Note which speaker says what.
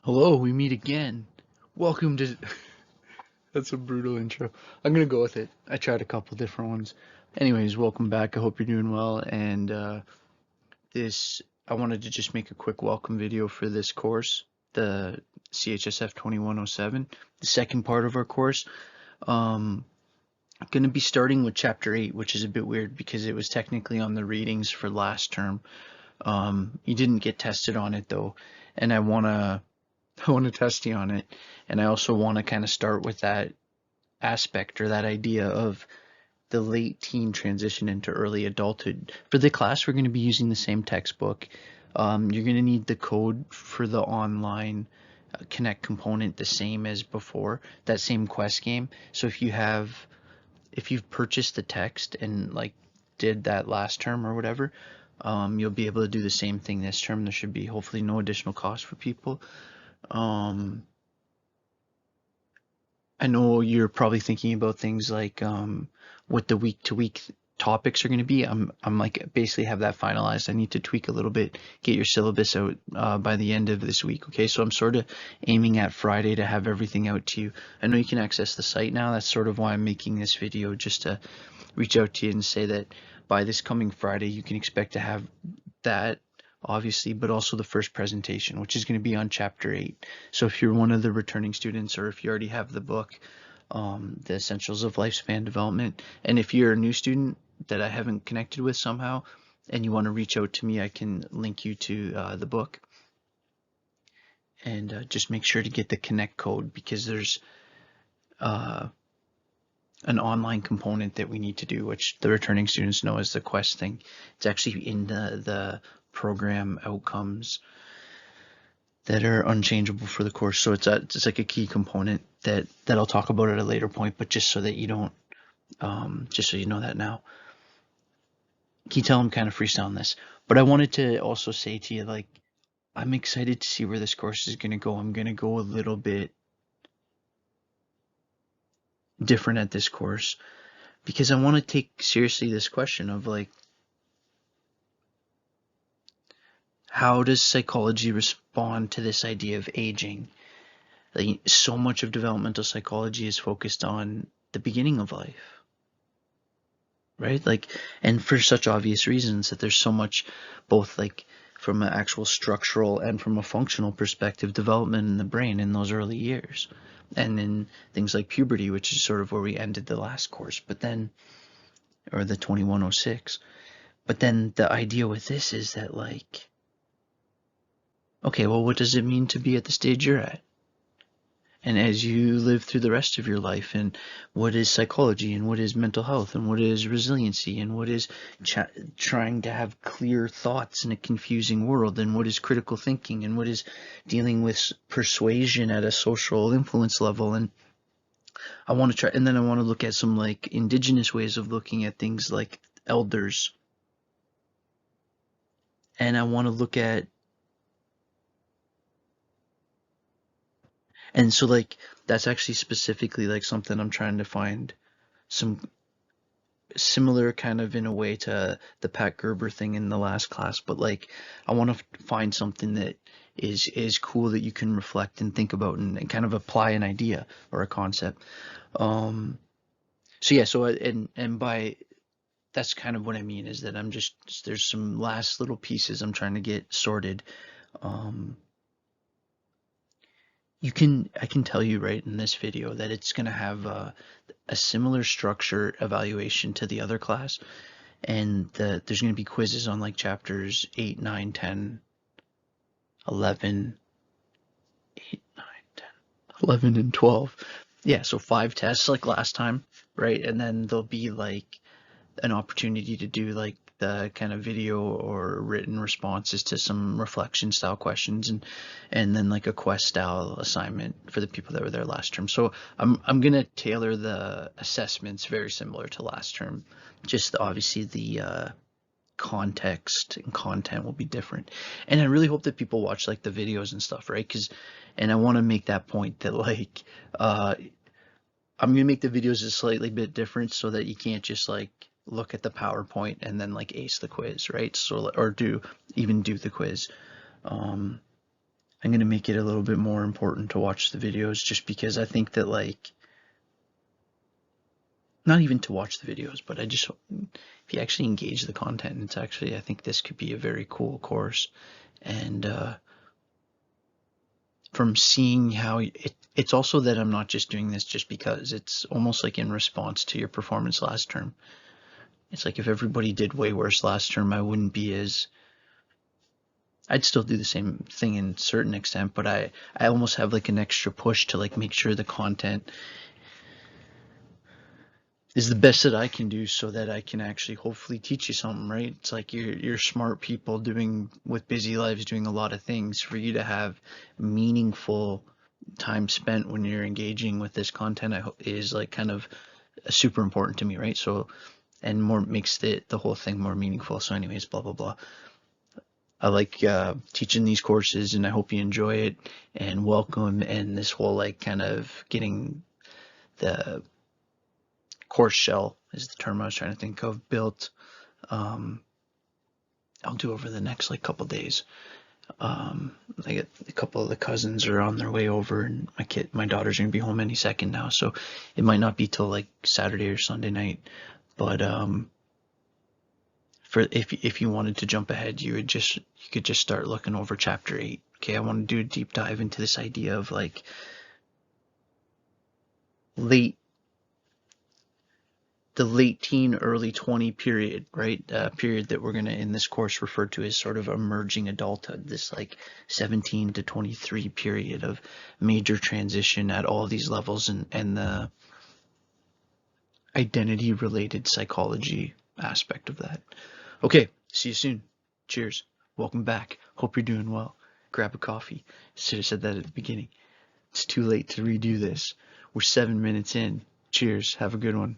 Speaker 1: Hello, we meet again. Welcome to. That's a brutal intro. I'm gonna go with it. I tried a couple different ones. Anyways, welcome back. I hope you're doing well. And I wanted to just make a quick welcome video for this course, the CHSF 2107, the second part of our course. I'm gonna be starting with chapter 8, which is a bit weird because it was technically on the readings for last term. You didn't get tested on it though, and I want to test you on it, and I also want to kind of start with that aspect or that idea of the late teen transition into early adulthood. For the class, we're going to be using the same textbook. You're going to need the code for the online Connect component the same as before, that same quest game. So if you've purchased the text and like did that last term or whatever, you'll be able to do the same thing this term. There should be hopefully no additional cost for people. Um, I know you're probably thinking about things like what the week to week topics are going to be. I'm like basically have that finalized. I need to tweak a little bit, get your syllabus out by the end of this week. Okay, so I'm sort of aiming at Friday to have everything out to you. I know you can access the site now. That's sort of why I'm making this video, just to reach out to you and say that by this coming Friday you can expect to have that obviously, but also the first presentation, which is going to be on chapter 8. So if you're one of the returning students, or if you already have the book, The Essentials of Lifespan Development, and if you're a new student that I haven't connected with somehow, and you want to reach out to me, I can link you to the book. And just make sure to get the connect code, because there's an online component that we need to do, which the returning students know as the quest thing. It's actually in the program outcomes that are unchangeable for the course. So it's like a key component that I'll talk about at a later point, but just so that you don't, just so you know that now. Can you tell I'm kind of freestyling this? But I wanted to also say to you, like, I'm excited to see where this course is going to go. I'm going to go a little bit different at this course because I want to take seriously this question of like, how does psychology respond to this idea of aging? Like, so much of developmental psychology is focused on the beginning of life, right? Like, and for such obvious reasons that there's so much, both like from an actual structural and from a functional perspective, development in the brain in those early years. And in things like puberty, which is sort of where we ended the last course, but then, or the 2106. But then the idea with this is that, like, okay, well, what does it mean to be at the stage you're at? And as you live through the rest of your life, and what is psychology, and what is mental health, and what is resiliency, and what is trying to have clear thoughts in a confusing world, and what is critical thinking, and what is dealing with persuasion at a social influence level. And I want to try, and then I want to look at some like indigenous ways of looking at things like elders. And I want to look at, and so like that's actually specifically like something I'm trying to find some similar kind of in a way to the Pat Gerber thing in the last class, but like I want to find something that is cool that you can reflect and think about, and kind of apply an idea or a concept. Um, so yeah, so and by that's kind of what I mean, is that I'm just, there's some last little pieces I'm trying to get sorted. Um, I can tell you right in this video that it's going to have a similar structure evaluation to the other class, and there's going to be quizzes on like chapters 8, 9, 10, 11, 8, 9, 10, 11, and 12. Yeah, so 5 tests like last time, right? And then there'll be like an opportunity to do like the kind of video or written responses to some reflection style questions, and then like a quest style assignment for the people that were there last term. So I'm gonna tailor the assessments very similar to last term. Just obviously the context and content will be different. And I really hope that people watch like the videos and stuff, right? And I want to make that point that like I'm gonna make the videos a slightly bit different so that you can't just like look at the PowerPoint and then like ace the quiz, right? So, or do the quiz. Um, I'm going to make it a little bit more important to watch the videos, just because I think that, like, not even to watch the videos, but if you actually engage the content, it's actually, I think this could be a very cool course. And from seeing how it's also that I'm not just doing this just because, it's almost like in response to your performance last term. It's like if everybody did way worse last term, I wouldn't be as, I'd still do the same thing in a certain extent, but I almost have like an extra push to like make sure the content is the best that I can do, so that I can actually hopefully teach you something, right? It's like you're smart people doing, with busy lives, doing a lot of things. For you to have meaningful time spent when you're engaging with this content, is like kind of super important to me, right? So, and more makes the whole thing more meaningful. So anyways, blah blah blah. I like teaching these courses, and I hope you enjoy it, and welcome. And this whole like kind of getting the course shell is the term I was trying to think of, built. I'll do over the next like couple days. I get a couple of the cousins are on their way over, and my daughter's gonna be home any second now, so it might not be till like Saturday or Sunday night. But for if you wanted to jump ahead, you could just start looking over chapter 8. Okay, I want to do a deep dive into this idea of like the late teen, early 20 period, right? Period that we're going to, in this course, refer to as sort of emerging adulthood, this like 17 to 23 period of major transition at all these levels, and the identity related psychology aspect of that. Okay, see you soon. Cheers. Welcome back. Hope you're doing well. Grab a coffee. Should have said that at the beginning. It's too late to redo this. We're 7 minutes in. Cheers. Have a good one.